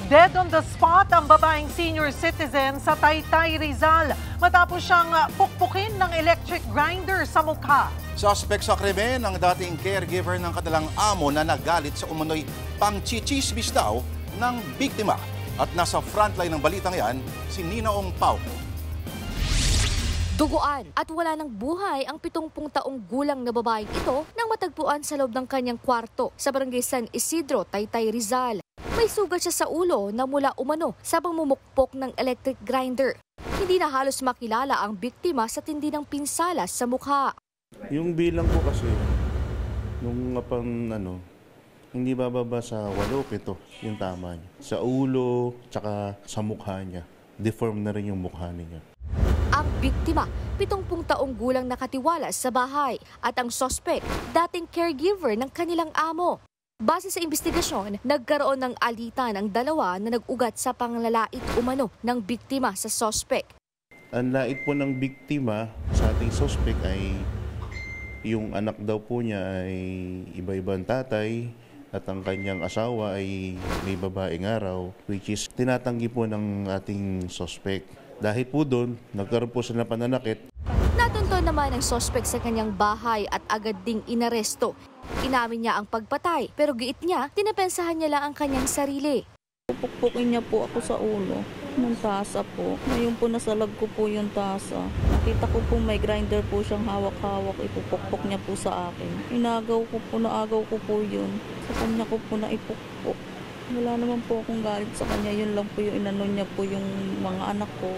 Dead on the spot ang babaeng senior citizen sa Taytay, Rizal matapos siyang pukpukin ng electric grinder sa mukha. Suspect sa krimen ang dating caregiver ng kanilang amo na nagalit sa umano'y pangchichismis daw ng biktima. At nasa frontline ng balitang yan, si Ninaong Pauco. Duguan at wala ng buhay ang 70 taong gulang na babaeng ito nang matagpuan sa loob ng kanyang kwarto sa barangay San Isidro, Taytay, Rizal. May sugat siya sa ulo na mula umano sa pamumukpok ng electric grinder. Hindi na halos makilala ang biktima sa tindi ng pinsalas sa mukha. Yung bilang ko kasi, nung hindi bababa sa 8-7 yung tama niya. Sa ulo, tsaka sa mukha niya. Deform na rin yung mukha niya. Ang biktima, 70 taong gulang nakatiwalas sa bahay at ang sospek, dating caregiver ng kanilang amo. Base sa investigasyon, nagkaroon ng alitan ang dalawa na nag-ugat sa panglalait umano ng biktima sa sospek. Ang lait po ng biktima sa ating sospek ay yung anak daw po niya ay iba-ibang tatay at ang kanyang asawa ay may babaeng araw, which is tinatanggi po ng ating sospek. Dahil po doon, nagkaroon po sila ng pananakit. Natunto naman ang sospek sa kanyang bahay at agad ding inaresto. Inamin niya ang pagpatay, pero giit niya, tinapensahan niya lang ang kanyang sarili. Pupukpukin niya po ako sa ulo ng tasa po. Ngayon po nasalag ko po yung tasa. Nakita ko po may grinder po siyang hawak-hawak. Ipupukpok niya po sa akin. Naagaw ko po yun. Sa kanya ko po na ipukpok. Wala naman po akong galit sa kanya. Yun lang po yung inano niya po yung mga anak ko.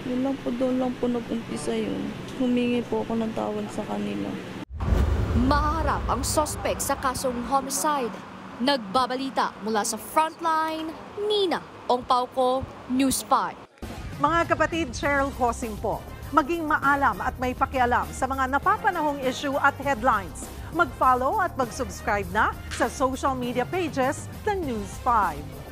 Yun lang po, doon lang po nag-umpisa yun. Humingi po ako ng tawad sa kanila. Maharap ang sospek sa kasong homicide. Nagbabalita mula sa Frontline, Ninaong Pauco, News 5. Mga kapatid, Cheryl Cosing po. Maging maalam at may pakialam sa mga napapanahong issue at headlines. Mag-follow at mag-subscribe na sa social media pages ng News 5.